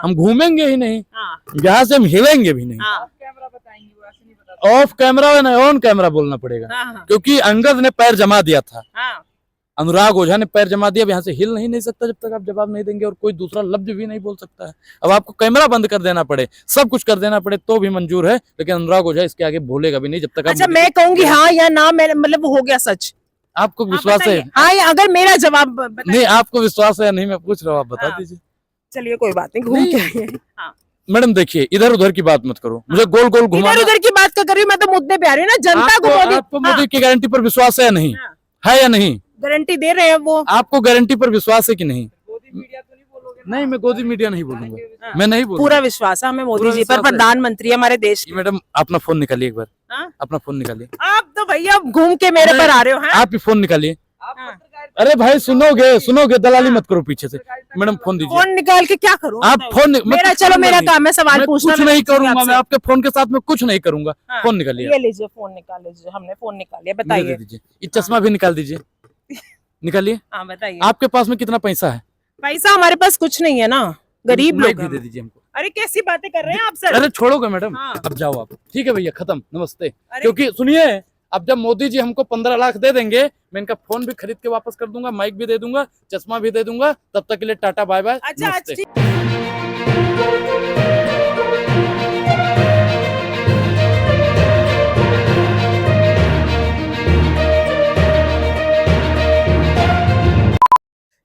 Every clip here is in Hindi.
हम घूमेंगे ही नहीं, हाँ, यहाँ से हम हिलेंगे भी नहीं। हाँ, ऑफ कैमरा या नहीं ऑन कैमरा बोलना पड़ेगा, हाँ, क्योंकि अंगद ने पैर जमा दिया था, हाँ, अनुराग ओझा ने पैर जमा दिया। अब यहाँ से हिल नहीं सकता जब तक आप जवाब नहीं देंगे, और कोई दूसरा लफ्ज भी नहीं बोल सकता है। अब आपको कैमरा बंद कर देना पड़े, सब कुछ कर देना पड़े तो भी मंजूर है, लेकिन अनुराग ओझा इसके आगे बोलेगा भी नहीं जब तक अच्छा मैं कहूंगी हाँ या ना, मतलब हो गया सच। आपको विश्वास है। हाँ या अगर मेरा जवाब नहीं, आपको विश्वास है या नहीं मैं पूछ रहा हूँ, आप बता दीजिए। चलिए कोई बात नहीं, घूम के आइए। हाँ, मैडम देखिए, इधर उधर की बात मत करो, मुझे गोल गोल घुमाना। इधर उधर की बात कर रही हूँ, मैं तो मुद्दे पे आ रही हूँ ना, जनता को मोदी। आपको मोदी की गारंटी पर विश्वास है या नहीं, है या नहीं? गारंटी दे रहे हैं वो। आपको गारंटी पर विश्वास है कि नहीं? नहीं, मैं गोदी मीडिया नहीं बोलूंगा, मैं नहीं बोलूंगा। पूरा विश्वास है हमें मोदी जी पर, प्रधानमंत्री हमारे देश के। मैडम अपना फोन निकालिए एक बार, अपना फोन निकालिए। आप तो भैया घूम के मेरे पर आ रहे हो। आप ही फोन निकालिए। अरे भाई सुनोगे, दलाली मत करो पीछे से। मैडम फोन दीजिए। फोन निकाल के क्या करूँ? आप फोन मेरा काम है सवाल पूछना। कुछ नहीं करूंगा मैं आपके फोन के साथ में, कुछ नहीं करूंगा। फोन निकालिए। ये लीजिए फोन निकाल लीजिए, हमने फोन निकाल लिया, बताइए। ये चश्मा भी निकाल दीजिए, निकालिए। हाँ बताइए। आपके पास में कितना पैसा है? पैसा हमारे पास कुछ नहीं है ना, गरीब लोग भी दे दीजिए हमको। अरे कैसी बातें कर रहे हैं आप सर? अरे छोड़ोगे मैडम? अब जाओ आप। ठीक है भैया, खत्म, नमस्ते। क्योंकि सुनिए, अब जब मोदी जी हमको 15 लाख दे देंगे, मैं इनका फोन भी खरीद के वापस कर दूंगा, माइक भी दे दूंगा, चश्मा भी दे दूंगा। तब तक के लिए टाटा बाय बाय।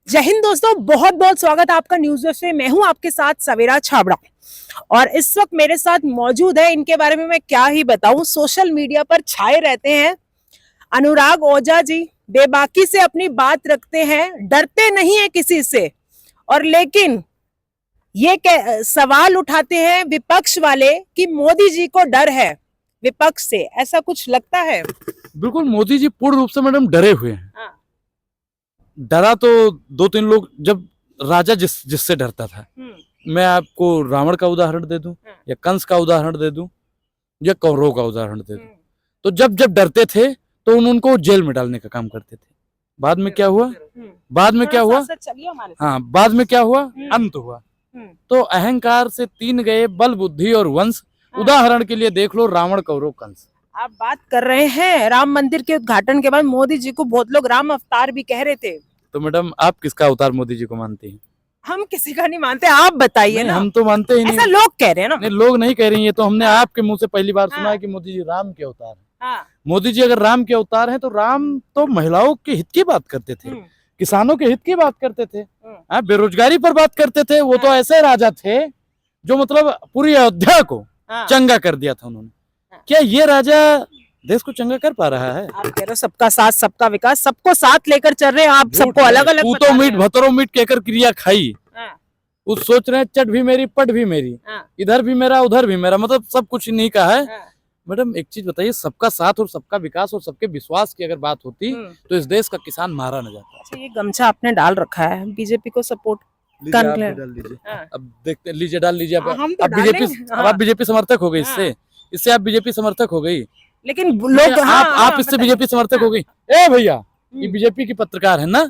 जय हिंद दोस्तों, बहुत बहुत स्वागत है आपका न्यूज़ वेब से। मैं हूं आपके साथ सवेरा छाबड़ा, और इस वक्त मेरे साथ मौजूद है, इनके बारे में मैं क्या ही बताऊं, सोशल मीडिया पर छाए रहते हैं अनुराग ओझा जी। बेबाकी से अपनी बात रखते हैं, डरते नहीं है किसी से, और लेकिन ये सवाल उठाते हैं विपक्ष वाले कि मोदी जी को डर है विपक्ष से, ऐसा कुछ लगता है? बिल्कुल, मोदी जी पूर्ण रूप से मैडम डरे हुए हैं। डरा तो 2-3 लोग, जब राजा जिससे डरता था, मैं आपको रावण का उदाहरण दे दूं, या कंस का उदाहरण दे दूं, या कौरव का उदाहरण दे दूं, तो जब डरते थे तो उनको जेल में डालने का काम करते थे। बाद में क्या हुआ? बाद में क्या हुआ? हाँ, बाद में क्या हुआ? अंत हुआ। तो अहंकार से 3 गए, बल बुद्धि और वंश। उदाहरण के लिए देख लो रावण, कौरव, कंस। आप बात कर रहे हैं राम मंदिर के उद्घाटन के बाद मोदी जी को बहुत लोग राम अवतार भी कह रहे थे। तो मैडम आप किसका अवतार मोदी जी को मानती हैं? हम किसी का नहीं मानते, आप बताइए ना। हम तो मानते ही नहीं। ऐसा लोग कह रहे हैं ना। नहीं, लोग नहीं कह रही है, तो हमने आपके मुंह से पहली बार सुना है कि मोदी जी राम के अवतार हैं। मोदी जी अगर राम के अवतार हैं, तो राम तो महिलाओं के हित की बात करते थे, किसानों के हित की बात करते थे, बेरोजगारी पर बात करते थे। वो तो ऐसे राजा थे जो मतलब पूरी अयोध्या को चंगा कर दिया था उन्होंने। क्या ये राजा देश को चंगा कर पा रहा है? आप कह रहे हो सबका साथ सबका विकास, सबको साथ लेकर चल रहे हैं आप, सबको अलग अलग। तू तो मीट भतरो मीट कहकर क्रिया खाई, उस सोच रहे हैं चट भी मेरी पट भी मेरी, इधर भी मेरा उधर भी मेरा, मतलब सब कुछ इन्हीं का है। मैडम एक चीज बताइए, सबका साथ और सबका विकास और सबके विश्वास की अगर बात होती तो इस देश का किसान मारा न जाता। अच्छा, ये गमछा आपने डाल रखा है, बीजेपी को सपोर्ट डाल लीजिए। अब देखते लीजिए, डाल लीजिए। अब बीजेपी समर्थक हो गई, इससे आप बीजेपी समर्थक हो गई। लेकिन लोग आप इससे बीजेपी समर्थक हो गई। ए भैया, ये बीजेपी की पत्रकार है ना?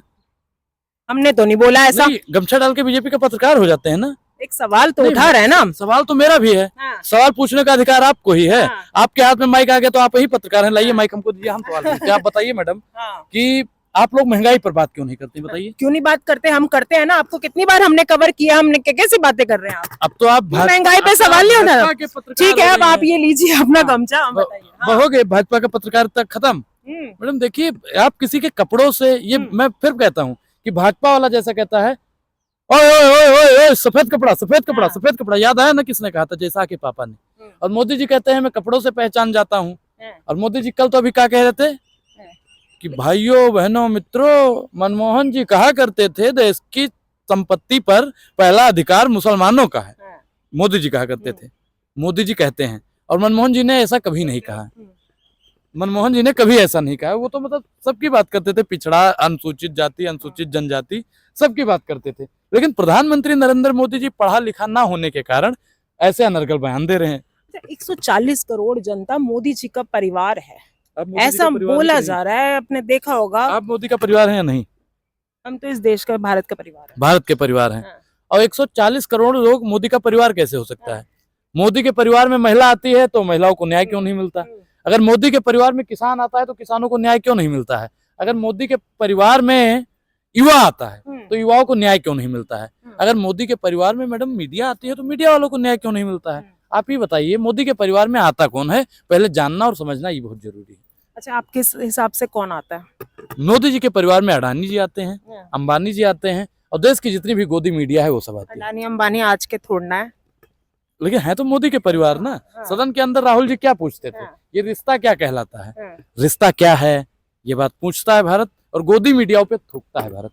हमने तो नहीं बोला ऐसा। गमछा डाल के बीजेपी का पत्रकार हो जाते हैं ना? एक सवाल तो उठा रहे हैं ना। सवाल तो मेरा भी है। सवाल पूछने का अधिकार आपको ही है। आपके हाथ में माइक आ गया तो आप ही पत्रकार हैं। लाइए माइक हमको दीजिए, हम सवाल पूछते हैं। आप बताइए मैडम कि आप लोग महंगाई पर बात क्यों नहीं करते? बताइए। क्यों नहीं बात करते? हम करते हैं ना। आपको कितनी बार हमने कवर किया, हमने कैसी बातें कर रहे हैं आप? अब तो आप महंगाई पे सवाल नहीं उठा। ठीक है, अब आप ये लीजिए अपना गमछा, हो गए भाजपा का पत्रकारिता खत्म। मैडम देखिए, आप किसी के कपड़ों से, ये मैं फिर कहता हूँ कि भाजपा वाला जैसा कहता है ओए ओए ओए ओए सफेद कपड़ा सफेद कपड़ा सफेद कपड़ा, याद आया ना किसने कहा था? जैसा के पापा ने। और मोदी जी कहते हैं मैं कपड़ों से पहचान जाता हूँ। और मोदी जी कल तो अभी क्या कह रहे थे कि भाइयों बहनों मित्रों, मनमोहन जी कहा करते थे देश की संपत्ति पर पहला अधिकार मुसलमानों का है। मोदी जी कहा करते थे, मोदी जी कहते हैं। और मनमोहन जी ने ऐसा कभी नहीं कहा। मनमोहन जी ने कभी ऐसा नहीं कहा। वो तो मतलब सबकी बात करते थे, पिछड़ा, अनुसूचित जाति, अनुसूचित जनजाति, सबकी बात करते थे। लेकिन प्रधानमंत्री नरेंद्र मोदी जी पढ़ा लिखा ना होने के कारण ऐसे अनर्गल बयान दे रहे हैं। 140 करोड़ जनता मोदी जी का परिवार है, ऐसा बोला जा रहा है। आपने देखा होगा। आप मोदी का परिवार है या नहीं? हम तो इस देश का, भारत का परिवार है। भारत के परिवार हैं। और 140 करोड़ लोग मोदी का परिवार कैसे हो सकता है? मोदी के परिवार में महिला आती है तो महिलाओं को न्याय क्यों नहीं मिलता? अगर मोदी के परिवार में किसान आता है तो किसानों को न्याय क्यों नहीं मिलता है? अगर मोदी के परिवार में युवा आता है तो युवाओं को न्याय क्यों नहीं मिलता है? अगर मोदी के परिवार में मैडम मीडिया आती है तो मीडिया वालों को न्याय क्यों नहीं मिलता है? आप ही बताइए, मोदी के परिवार में आता कौन है? पहले जानना और समझना ये बहुत जरूरी है। अच्छा, आपके हिसाब से कौन आता है? मोदी जी के परिवार में अडानी जी आते हैं, अंबानी जी आते हैं और देश की जितनी भी गोदी मीडिया है वो सब आती है। अडानी अंबानी आज के थोड़ना है, लेकिन है तो मोदी के परिवार ना। सदन के अंदर राहुल जी क्या पूछते थे? ये रिश्ता क्या कहलाता है? रिश्ता क्या है ये बात पूछता है भारत, और गोदी मीडिया पे थूकता है भारत।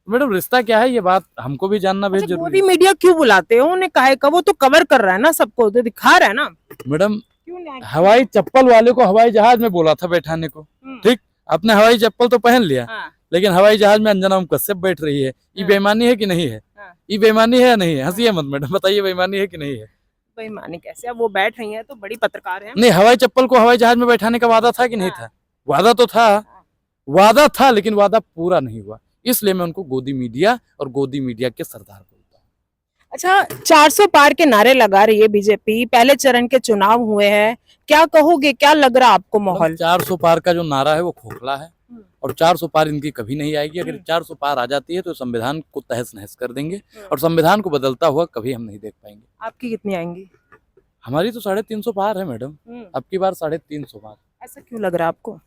मैडम रिश्ता क्या है ये बात हमको भी जानना बेहद जरूरी मोदी मीडिया क्यों बुलाते हो? उन्हें काहे का, वो तो कवर कर रहा है ना, सबको तो दिखा रहा है ना। मैडम क्यों न्याय? हवाई चप्पल वाले को हवाई जहाज में बोला था बैठाने को, ठीक, आपने हवाई चप्पल तो पहन लिया, लेकिन हवाई जहाज में अंजना कश्यप बैठ रही है। ये बेईमानी है कि नहीं है? ये बेईमानी है या नहीं है? हंसिए मत मैडम, बताइए बेईमानी है कि नहीं है? बेईमानी कैसे? अब वो बैठ रही है तो बड़ी पत्रकार है। नहीं, हवाई चप्पल को हवाई जहाज में बैठाने का वादा था कि नहीं था? वादा तो था, वादा था, लेकिन वादा पूरा नहीं हुआ। इसलिए मैं उनको गोदी मीडिया और गोदी मीडिया के सरदार बोलता हूँ। अच्छा, 400 पार के नारे लगा रही है बीजेपी, पहले चरण के चुनाव हुए हैं, क्या कहोगे, क्या लग रहा आपको माहौल? 400 पार का जो नारा है वो खोखला है और 400 पार इनकी कभी नहीं आएगी। अगर 400 पार आ जाती है तो संविधान को तहस नहस कर देंगे और संविधान को बदलता हुआ कभी हम नहीं देख पाएंगे। आपकी कितनी आएंगी? हमारी तो 350 पार है मैडम, अब की बार 350 पार। ऐसा क्यों लग रहा है आपको?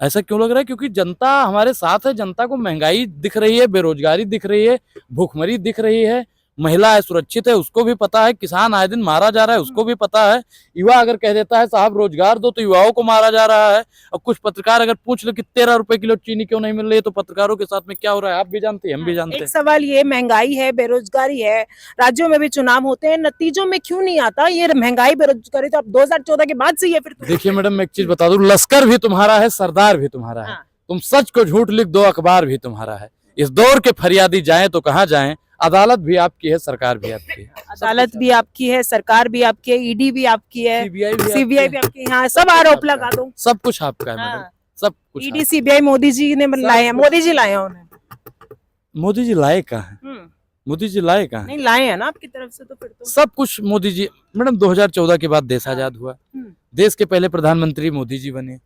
ऐसा क्यों लग रहा है? क्योंकि जनता हमारे साथ है। जनता को महंगाई दिख रही है, बेरोजगारी दिख रही है, भूखमरी दिख रही है, महिला सुरक्षित है उसको भी पता है, किसान आए दिन मारा जा रहा है उसको भी पता है, युवा अगर कह देता है साहब रोजगार दो तो युवाओं को मारा जा रहा है। और कुछ पत्रकार अगर पूछ ले कि 13 रुपए किलो चीनी क्यों नहीं मिल रही है, तो पत्रकारों के साथ में क्या हो रहा है आप भी जानते हैं, हम भी जानते हैं। एक सवाल ये, महंगाई है, बेरोजगारी है, राज्यों में भी चुनाव होते हैं, नतीजों में क्यों नहीं आता ये महंगाई बेरोजगारी? तो अब 2014 के बाद से ये फिर देखिए मैडम, मैं एक चीज बता दूं, लश्कर भी तुम्हारा है, सरदार भी तुम्हारा है, तुम सच को झूठ लिख दो, अखबार भी तुम्हारा है। इस दौर के फरियादी जाएं तो कहाँ जाएं, अदालत भी आपकी है, सरकार भी आपकी है। अदालत भी आपकी है, सरकार भी आपकी है, ईडी भी आपकी है, सीबीआई भी आपकी है, हाँ, सब आरोप लगा दो, सब कुछ आपका है मैडम, सब कुछ। ईडी सीबीआई मोदी जी ने लाए हैं, मोदी जी लाए हैं उन्हें। मोदी जी लाए कहाँ है? मोदी जी लाए कहाँ? नहीं लाए हैं ना आपकी तरफ से, तो फिर तो सब कुछ मोदी जी। मैडम 2014 के बाद देश आजाद हुआ, देश के पहले प्रधानमंत्री मोदी जी बने।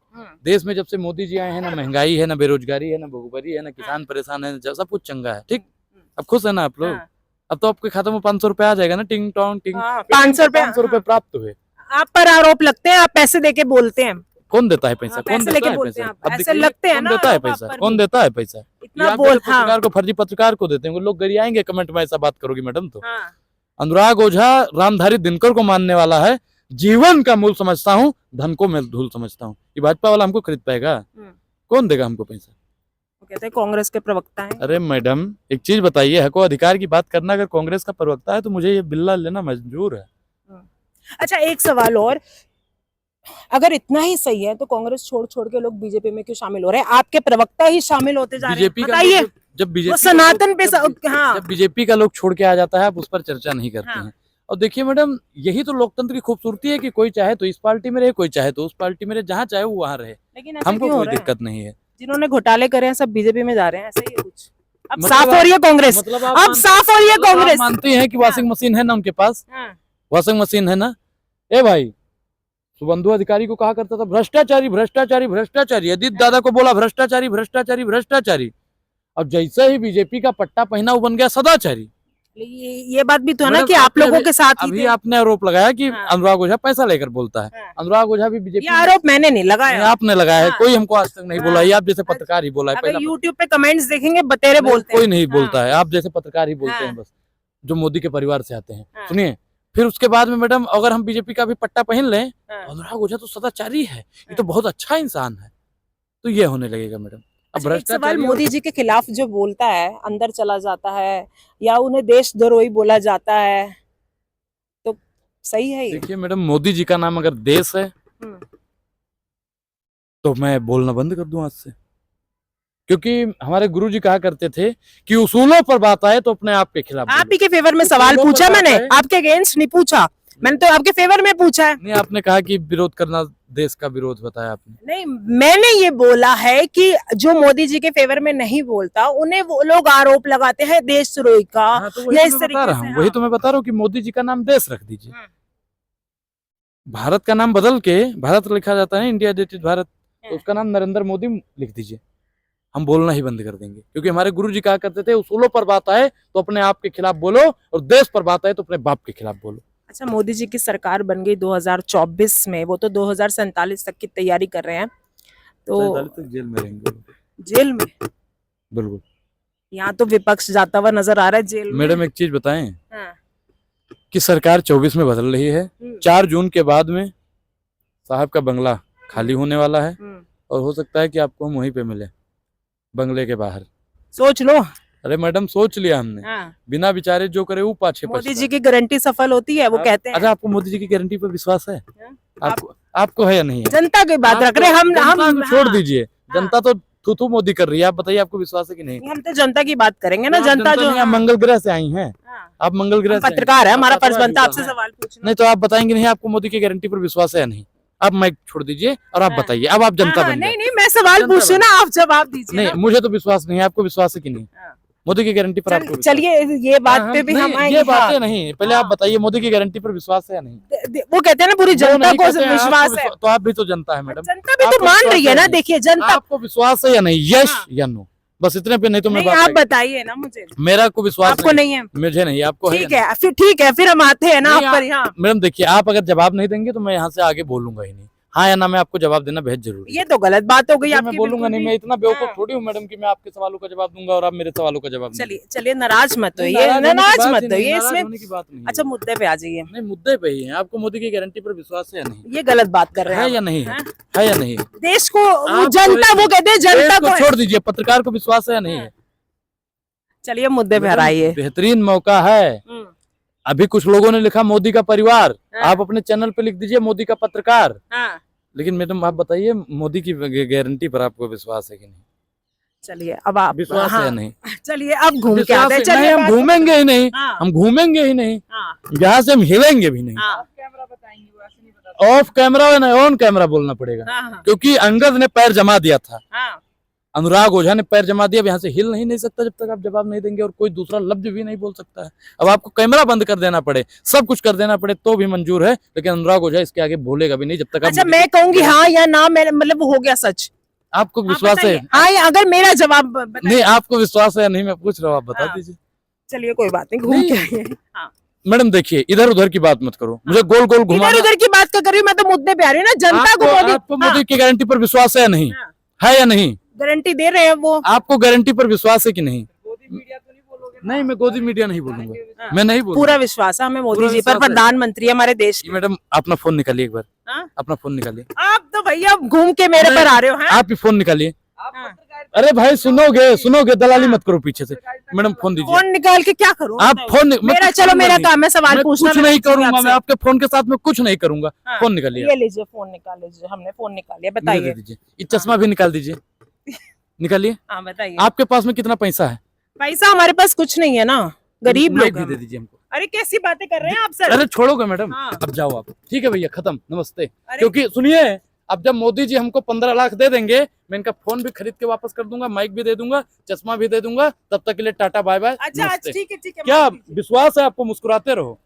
देश में जब से मोदी जी आए हैं ना महंगाई है, ना बेरोजगारी है, ना भूखमरी है, ना किसान परेशान है, सब कुछ चंगा है। ठीक, अब खुश है ना आप लोग? अब तो आपके खाते में 500 रुपए आ जाएगा ना, टिंग टोंग टिंग। 500 रुपए प्राप्त हुए। आप पर आरोप लगते हैं, आप पैसे देके बोलते हैं। कौन देता है पैसा? कौन देता है पैसा? अब ऐसे लगते हैं ना, कौन देता है पैसा? कौन देता है पैसा? इतना बोल, पत्रकार को, फर्जी पत्रकार को देते हैं, लोग गरियाएंगे कमेंट में, ऐसा बात करोगी मैडम तो। अनुराग ओझा रामधारी दिनकर को मानने वाला है, जीवन का मूल समझता हूँ, धन को मैं धूल समझता हूँ। ये भाजपा वाला हमको खरीद पाएगा? कौन देगा हमको पैसा? कहते हैं कांग्रेस के प्रवक्ता हैं। अरे मैडम एक चीज बताइए, हको अधिकार की बात करना अगर कांग्रेस का प्रवक्ता है तो मुझे ये बिल्ला लेना मंजूर है। अच्छा, एक सवाल और, अगर इतना ही सही है तो कांग्रेस छोड़ छोड़ के लोग बीजेपी में क्यों शामिल हो रहे हैं? आपके प्रवक्ता ही शामिल होते जा रहे हैं, बताइए। जब बीजेपी सनातन पे जब बीजेपी का लोग छोड़ के आ जाता है आप उस पर चर्चा नहीं करते हैं। और देखिए मैडम, यही तो लोकतंत्र की खूबसूरती है कि कोई चाहे तो इस पार्टी में रहे, कोई चाहे तो उस पार्टी में रहे, जहाँ चाहे वो वहाँ रहे, हमको कोई दिक्कत नहीं है। जिन्होंने घोटाले करे हैं सब बीजेपी में जा रहे हैं, ऐसा ही है कुछ? अब साफ हो रही है कांग्रेस, अब साफ हो रही है कांग्रेस। मानती है कि वॉशिंग मशीन है ना उनके पास? वॉशिंग मशीन है ना? ए भाई, शुभेंदु अधिकारी को कहा करता था भ्रष्टाचारी भ्रष्टाचारी भ्रष्टाचारी, अदित दादा को बोला भ्रष्टाचारी भ्रष्टाचारी भ्रष्टाचारी, अब जैसे ही बीजेपी का पट्टा पहना वो बन गया सदाचारी। ये बात भी तो है ना कि आप लोगों के साथ अभी आपने आरोप लगाया कि अनुराग ओझा पैसा लेकर बोलता है। अनुराग ओझा भी बीजेपी। ये आरोप मैंने नहीं लगाया, आपने लगाया है, कोई हमको आज तक नहीं बोला। ये आप जैसे पत्रकार ही बोला है। यूट्यूब पे कमेंट्स देखेंगे बतेरे बोलते हैं, कोई नहीं बोलता है, आप जैसे पत्रकार ही बोलते हैं बस, जो मोदी के परिवार से आते हैं। सुनिए, फिर उसके बाद में मैडम अगर हम बीजेपी का भी पट्टा पहन लें तो अनुराग ओझा तो सदाचारी है, ये तो बहुत अच्छा इंसान है, तो ये होने लगेगा मैडम। अब सवाल, मोदी जी के खिलाफ जो बोलता है अंदर चला जाता है या उन्हें देशद्रोही बोला जाता है, तो सही है ये? देखिए मैडम, मोदी जी का नाम अगर देश है तो मैं बोलना बंद कर दूं आज से, क्योंकि हमारे गुरुजी कहा करते थे कि उसूलों पर बात आए तो अपने आप के खिलाफ। आप ही के फेवर में सवाल पूछा मैंने, आपके अगेंस्ट नहीं पूछा। मैंने तो आपके फेवर में पूछा है। नहीं, आपने कहा कि विरोध करना देश का विरोध बताया आपने। नहीं, मैंने ये बोला है कि जो मोदी जी के फेवर में नहीं बोलता उन्हें वो लोग आरोप लगाते हैं देशद्रोही का। हाँ, तो वही या तो इस मैं बता तरीके रहा से, हूँ, वही हाँ। तो मैं बता रहा हूँ कि मोदी जी का नाम देश रख दीजिए। हाँ। भारत का नाम बदल के भारत लिखा जाता है, इंडिया डेटेड भारत, हाँ। तो उसका नाम नरेंद्र मोदी लिख दीजिए। हम बोलना ही बंद कर देंगे, क्योंकि हमारे गुरु जी कहा करते थे, उसूलों पर बात आए तो अपने आप के खिलाफ बोलो, और देश पर बात आए तो अपने बाप के खिलाफ बोलो। अच्छा, मोदी जी की सरकार बन गई 2024 में, वो तो 2047 तक की तैयारी कर रहे हैं, तो 47 तक जेल में रहेंगे लोग। जेल में। बिल्कुल। यहाँ तो विपक्ष जाता हुआ नजर आ रहा है जेल में। मैडम एक चीज बताएं हाँ। कि सरकार 24 में बदल रही है, 4 जून के बाद में साहब का बंगला खाली होने वाला है, और हो सकता है कि आपको हम वहीं पे मिले, बंगले के बाहर। सोच लो। अरे मैडम सोच लिया हमने। हाँ। बिना विचारे जो करे वो पाछे मोदी पछताए। जी की गारंटी सफल होती है, वो कहते हैं। अच्छा, आपको मोदी जी की गारंटी पर विश्वास है? आपको है या नहीं है? जनता की बात रख रहे हैं हम। जनता को छोड़ हाँ। दीजिए, जनता तो थू मोदी कर रही है। आप बताइए, आपको विश्वास है कि नहीं? हम तो जनता की बात करेंगे ना, आप जनता जो। नहीं, आप मंगल ग्रह से आई हैं, आप मंगल ग्रह से आई हैं। पत्रकार है, हमारा आप फर्ज पत्रकार बनता है आपसे हैं। सवाल पूछना। नहीं तो आप बताएंगे नहीं, आपको मोदी की गारंटी पर विश्वास है या नहीं? आप माइक छोड़ दीजिए और आप बताइए। अब आप जनता बन गए। नहीं नहीं, मैं सवाल जनता पूछ रही हूँ ना, आप जवाब दीजिए नहीं, ना। मुझे तो विश्वास नहीं है। आपको विश्वास है कि नहीं मोदी की गारंटी पर? आपको चलिए ये बात पे भी हम आएंगे। ये बातें नहीं, पहले आप बताइए मोदी की गारंटी पर विश्वास है या नहीं? वो कहते हैं ना पूरी जनता को विश्वास है। तो आप भी तो जनता है मैडम, जनता भी तो मान रही है ना। देखिए जनता, आपको विश्वास है या नहीं? यस या नो, बस इतने पे। नहीं तो मैं आप बताइए ना मुझे। मेरा को विश्वास आपको नहीं है? मुझे नहीं, आपको है? ठीक है, फिर हम आते हैं ना आप पर। यहाँ मैडम देखिए, आप अगर जवाब नहीं देंगे तो मैं यहाँ से आगे बोलूंगा ही नहीं। हाँ या ना में आपको जवाब देना बेहद जरूरी है। ये तो गलत बात हो गई आपकी। मैं बोलूंगा नहीं, मैं इतना बेवकूफ थोड़ी हूँ मैडम कि मैं आपके सवालों का जवाब दूंगा और आप मेरे सवालों का जवाब। चलिए नाराज मत होइए, नाराज मत होइए इसमें। अच्छा, मुद्दे पे आ जाइए। नहीं, मुद्दे पे ही है। आपको मोदी की गारंटी पर विश्वास है या नहीं? ये गलत बात कर रहे हैं या नहीं? है या नहीं? देश को जनता, वो कहते हैं जनता को छोड़ दीजिए, पत्रकार को विश्वास है या नहीं है? चलिए मुद्दे पे आइए। बेहतरीन मौका है। अभी कुछ लोगों ने लिखा मोदी का परिवार, आप अपने चैनल पे लिख दीजिए मोदी का पत्रकार। लेकिन मैडम आप बताइए, मोदी की गारंटी पर आपको विश्वास है कि नहीं? चलिए अब आप विश्वास है या नहीं? चलिए अब घूम के आते हैं। चलिए, हम घूमेंगे ही नहीं, हम घूमेंगे ही नहीं, यहाँ से हम हिलेंगे भी नहीं। ऑफ कैमरा नहीं, ऑन कैमरा बोलना पड़ेगा, क्योंकि अंगद ने पैर जमा दिया था, अनुराग ओझा ने पैर जमा दिया। अब यहाँ से हिल नहीं सकता जब तक आप जवाब नहीं देंगे, और कोई दूसरा लफ्ज भी नहीं बोल सकता है। अब आपको कैमरा बंद कर देना पड़े, सब कुछ कर देना पड़े तो भी मंजूर है, लेकिन अनुराग ओझा इसके आगे बोलेगा भी नहीं जब तक। अच्छा, मैं कहूंगी हाँ या ना, मतलब हो गया सच। आपको विश्वास है? हाँ, या अगर मेरा जवाब नहीं, आपको विश्वास है या नहीं मैं पूछ रहा हूँ, आप बता दीजिए। चलिए कोई बात नहीं, घूम के आइए। मैडम देखिए, इधर उधर की बात मत करो, मुझे गोल गोल घुमा। इधर उधर की बात कर रही हूँ मैं, तो मुद्दे पे आ रही हूँ ना। जनता को आपको मोदी की गारंटी पर विश्वास है या नहीं? है या नहीं? गारंटी दे रहे हैं वो। आपको गारंटी पर विश्वास है कि नहीं? नहीं, मैं गोदी मीडिया नहीं बोलूंगा, मैं नहीं बोलूंगा। पूरा विश्वास है हमें मोदी जी पर, प्रधानमंत्री हमारे देश के। मैडम अपना फोन निकालिए एक बार, अपना फोन निकालिए। आप तो भैया घूम के मेरे पर आ रहे हो। आप ही फोन निकालिए। अरे भाई सुनोगे, दलाली मत करो पीछे से। मैडम फोन दीजिए। फोन निकाल के क्या करूँ? आप फोन मेरा काम है सवाल पूछना। कुछ नहीं करूंगा मैं आपके फोन के साथ में, कुछ नहीं करूंगा। फोन निकालिए। ये लीजिए फोन निकाल लीजिए। हमने फोन निकाल लिया, बताइए। ये चश्मा भी निकाल दीजिए, निकालिए। हाँ बताइए। आपके पास में कितना पैसा है? पैसा हमारे पास कुछ नहीं है ना, गरीब लोग भी दे दीजिए हमको। अरे कैसी बातें कर रहे हैं आप सर? अरे छोड़ोगे मैडम? अब जाओ आप। ठीक है भैया, खत्म, नमस्ते। क्योंकि सुनिए, अब जब मोदी जी हमको 15 लाख दे देंगे, मैं इनका फोन भी खरीद के वापस कर दूंगा, माइक भी दे दूंगा, चश्मा भी दे दूंगा। तब तक के लिए टाटा बाय बाय। अच्छा ठीक है। क्या विश्वास है आपको? मुस्कुराते रहो।